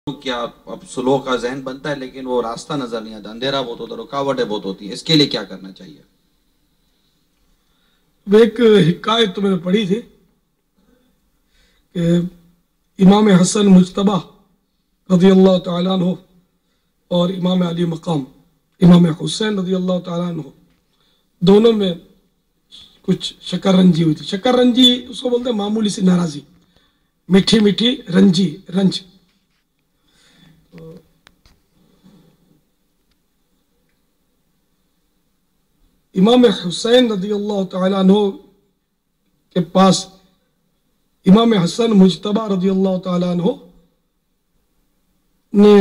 क्या अब स्लो का जहन बनता है लेकिन वो रास्ता नजर नहीं आता, अंधेरा बहुत होता है, रुकावटें बहुत होती है, इसके लिए क्या करना चाहिए? एक हिकायत तो मैंने पढ़ी थी कि इमाम हसन मुजतबा रज़ी अल्लाह तआला अन्हु और इमाम अली मकाम इमाम हुसैन रज़ी अल्लाह तआला अन्हु दोनों में कुछ शक्कररंजी हुई थी। शक्कररंजी उसको बोलते हैं मामूली सी नाराजी, मीठी मीठी रंज। इमाम हुसैन रज़ी अल्लाह तआला अन्हु के पास इमाम हसन मुजतबा रज़ी अल्लाह तआला अन्हु ने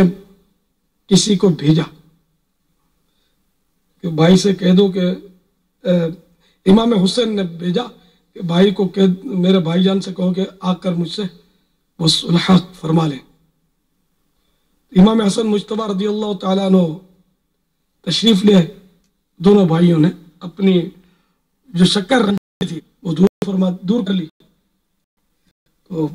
किसी को भेजा कि भाई से कह दो कि इमाम हुसैन ने भेजा कि भाई को कह, मेरे भाईजान से कहो कि आकर मुझसे वो सुलह फरमा लें। इमाम हसन मुजतबा रज़ी अल्लाह तआला अन्हु तशरीफ ले, दोनों भाइयों ने अपनी जो शक्कर थी वो दूर कर ली। तो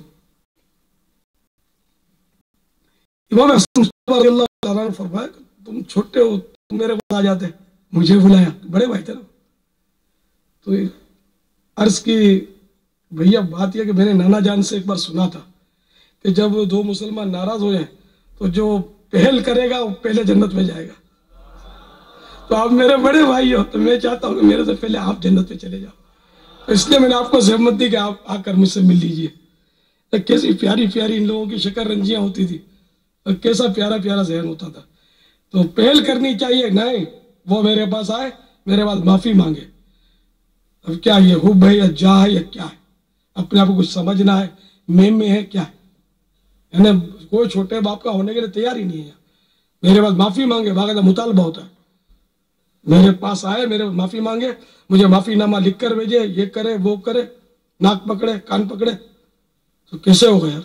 इमाम हसन मुजतबा रज़ी अल्लाह तआला ने फरमाया तुम छोटे हो, तुम मेरे पास आ जाते, मुझे बुलाया, बड़े भाई थे ना। तो अर्ज की भैया बात यह कि मैंने नाना जान से एक बार सुना था कि जब दो मुसलमान नाराज हो जाए तो जो पहल करेगा वो पहले जन्नत में जाएगा। तो आप मेरे बड़े भाई हो तो मैं चाहता हूँ कि मेरे से पहले आप जन्नत में चले जाओ, तो इसलिए मैंने आपको सहमत दी कि आप आकर मुझसे मिल लीजिए। कैसी प्यारी प्यारी इन लोगों की शक्कररंजियां होती थी और कैसा प्यारा प्यारा जहन होता था। तो पहल करनी चाहिए, नहीं वो मेरे पास आए, मेरे पास माफी मांगे। अब क्या ये हुब है या जा है या क्या है, अपने आप को कुछ समझना है, में है क्या है ना। कोई छोटे बाप का होने के लिए तैयार ही नहीं है। मेरे पास माफी मांगे, बाकायदा मुतालबा होता है, मेरे पास आए, मेरे पास माफी मांगे, मुझे माफीनामा लिख कर भेजे, ये करे वो करे, नाक पकड़े कान पकड़े, तो कैसे होगा यार।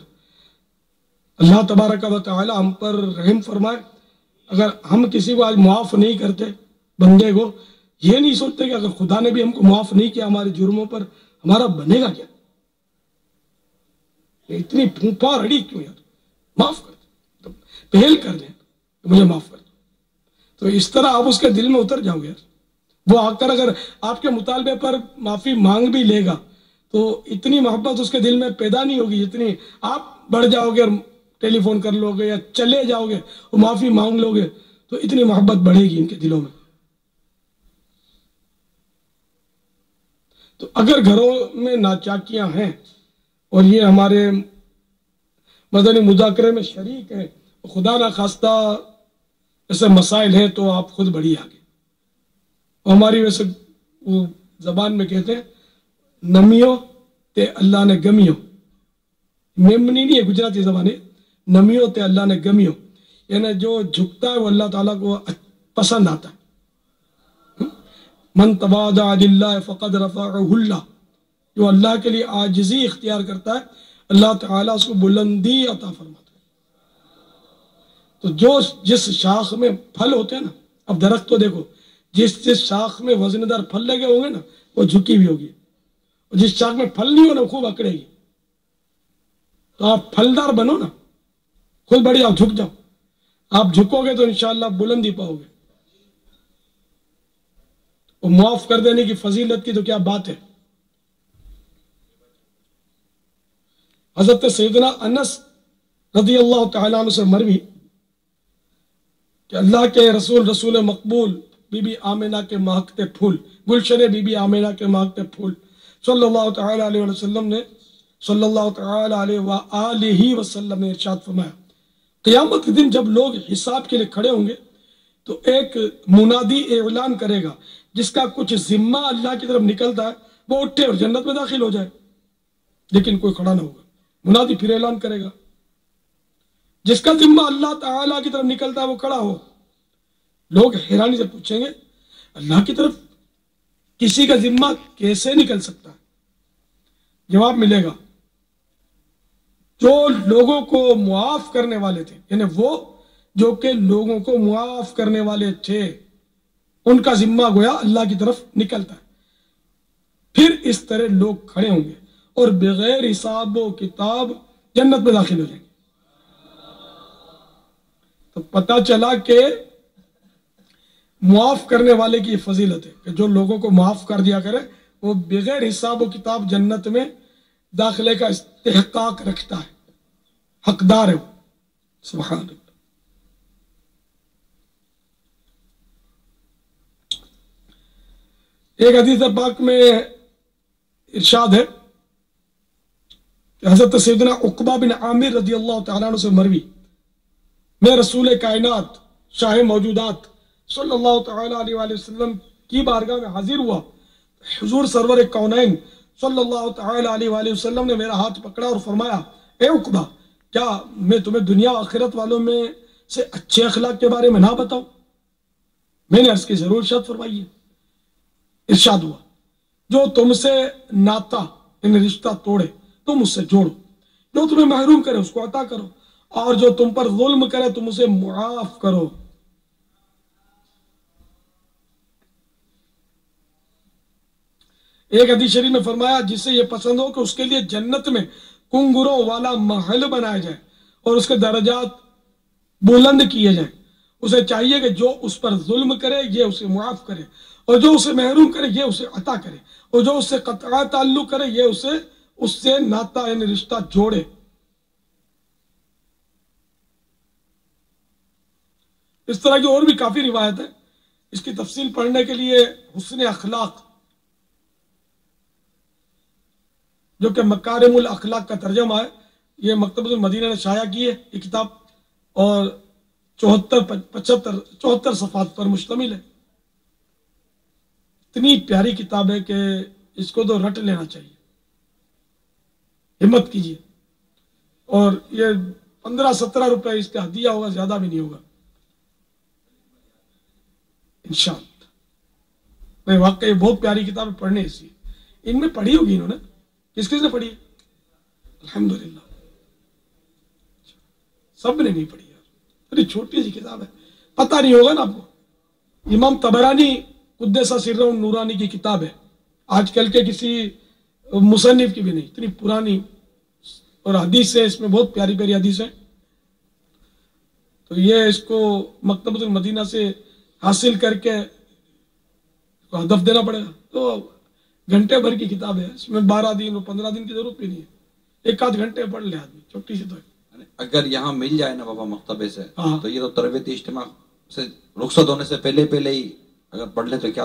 अल्लाह तबारक व तआला हम पर रहम फरमाए। अगर हम किसी को आज मुआफ नहीं करते, बंदे को ये नहीं सोचते कि अगर खुदा ने भी हमको मुआफ नहीं किया हमारे जुर्मों पर, हमारा बनेगा क्या। इतनी फूफा रड़ी क्यों यार, माफ कर दे, तो पहल कर दे तो मुझे माफ कर दो। तो इस तरह आप उसके दिल में उतर जाओगे यार। वो आकर अगर आपके मुतालबे पर माफी मांग भी लेगा तो इतनी मोहब्बत उसके दिल में पैदा नहीं होगी जितनी आप बढ़ जाओगे और टेलीफोन कर लोगे या चले जाओगे और माफी मांग लोगे, तो इतनी मोहब्बत बढ़ेगी इनके दिलों में। तो अगर घरों में नाचाकियां हैं और ये हमारे मदनी मुज़ाकरे में शरीक है, तो खुदा ना खास्ता ऐसे मसाइल हैं तो आप खुद बढ़िए आगे। और हमारी वैसे वो जबान में कहते हैं नमियो ते अल्लाह ने गमियो, मेमनी नहीं है गुजराती जबान है, नमियो ते अल्लाह ने गमियो, यानी जो झुकता है वो अल्लाह ताला को पसंद आता है। मन तवादा लिल्लाह फक़द रफ़अहुल्लाह, जो अल्लाह के लिए आजिज़ी इख्तियार करता है अल्लाह ताला उसको बुलंदी अता फरमाता है। तो जो जिस शाख में फल होते हैं ना, अब दरख्त तो देखो, जिस शाख में वजनदार फल लगे होंगे ना वो झुकी भी होगी, और जिस शाख में फल नहीं हो ना खूब अकड़ेगी। तो आप फलदार बनो ना, खुद बढ़िया झुक जाओ। आप झुकोगे तो इंशाअल्लाह बुलंदी पाओगे। और माफ कर देने की फजीलत की तो क्या बात है। हजरत सैयदना अनस रज़ी अल्लाह तआला अन्हु से मरवी कि अल्लाह के रसूल मकबूल बीबी आमिना के महकते फूल, गुलशन बीबी आमिना के महकते फूल सल्लल्लाहु तआला अलैहि वसल्लम ने सल्लल्लाहु तआला अलैहि वसल्लम ने इरशाद फरमाया, क़यामत के दिन जब लोग हिसाब के लिए खड़े होंगे तो एक मुनादी ऐलान करेगा, जिसका कुछ जिम्मा अल्लाह की तरफ निकलता है वो उठे और जन्नत में दाखिल हो जाए, लेकिन कोई खड़ा ना होगा। मुनादी फिर ऐलान करेगा, जिसका जिम्मा अल्लाह ताला की तरफ निकलता है वो खड़ा हो। लोग हैरानी से पूछेंगे अल्लाह की तरफ किसी का जिम्मा कैसे निकल सकता है। जवाब मिलेगा, जो लोगों को मुआफ करने वाले थे, यानी वो जो के लोगों को मुआफ करने वाले थे, उनका जिम्मा गोया अल्लाह की तरफ निकलता है। फिर इस तरह लोग खड़े होंगे और बगैर हिसाब व किताब जन्नत में दाखिल हो जाएंगे। पता चला कि मुआफ करने वाले की फजीलत है कि जो लोगों को माफ कर दिया करे वो बगैर हिसाब व किताब जन्नत में दाखिले का इस्तेहकाक रखता है, हकदार है वो। सुभान अल्लाह। एक हदीस पाक में इरशाद है कि हजरत सैयदना उक़बा बिन आमिर रज़ी अल्लाह तआला अन्हु से मरवी, मैं रसूल कायनात शाह मौजूदात सल्लल्लाहु तआला अलैहि वसल्लम की बारगाह में हाजिर हुआ। हुजूर सरवर कौनैन सल्लल्लाहु तआला अलैहि वसल्लम ने मेरा हाथ पकड़ा और फरमाया, ए उक़बा, क्या मैं तुम्हें दुनिया और आखिरत वालों में से अच्छे अखलाक के बारे में ना बताऊं? मैंने अर्ज़ की जरूर इरशाद फरमाइए। इरशाद हुआ, जो तुमसे नाता इन रिश्ता तोड़े तुम उससे जोड़ो, जो तुम्हें महरूम करे उसको अता करो, और जो तुम पर जुल्म करे तुम उसे मुआफ करो। एक हदीस शरीफ में फरमाया, जिसे यह पसंद हो कि उसके लिए जन्नत में कुंगुरों वाला महल बनाया जाए और उसके दर्जात बुलंद किए जाए, उसे चाहिए कि जो उस पर जुल्म करे ये उसे मुआफ करे, और जो उसे महरूम करे ये उसे अता करे, और जो उससे कतआ ताल्लुक करे ये उससे नाता यानी रिश्ता जोड़े। इस तरह की और भी काफी रिवायत है। इसकी तफसील पढ़ने के लिए हुस्न अखलाक, जो कि मकारिमुल अखलाक का तर्जमा है, ये मकतबुल मदीना ने शाया की है ये किताब, और 74 सफ़ात पर मुश्तमिल है। इतनी प्यारी किताब है कि इसको तो रट लेना चाहिए, हिम्मत कीजिए। और ये 15-17 रुपए इसका हदिया होगा, ज्यादा भी नहीं होगा इंशाअल्लाह। नहीं, वाकई बहुत प्यारी किताब है, पढ़ने इसलिए। इनमें पढ़ी होगी इन्होंने, किस किसने पढ़ी है? अल्हम्दुलिल्लाह, सब ने नहीं पढ़ी यार, बड़ी छोटी सी किताब है, पता नहीं होगा ना आपको। इमाम तबरानी कुद्दसा सिर्रहु नूरानी की किताब है, आजकल के किसी मुसन्निफ की भी नहीं, इतनी पुरानी, और हदीस है इसमें, बहुत प्यारी प्यारी हदीस है। तो ये इसको मकतबुल मदीना से हासिल करके हदफ देना पड़ेगा। तो घंटे भर की किताब है, इसमें 12 दिन और 15 दिन की जरूरत भी नहीं है, 1-8 घंटे पढ़ ले आदमी, छोटी सी तो है। अगर यहाँ मिल जाए ना बाबा मकतबे से, हाँ। तो ये तो तरबियती इज्तिमा से रुखसत होने से पहले ही अगर पढ़ ले तो क्या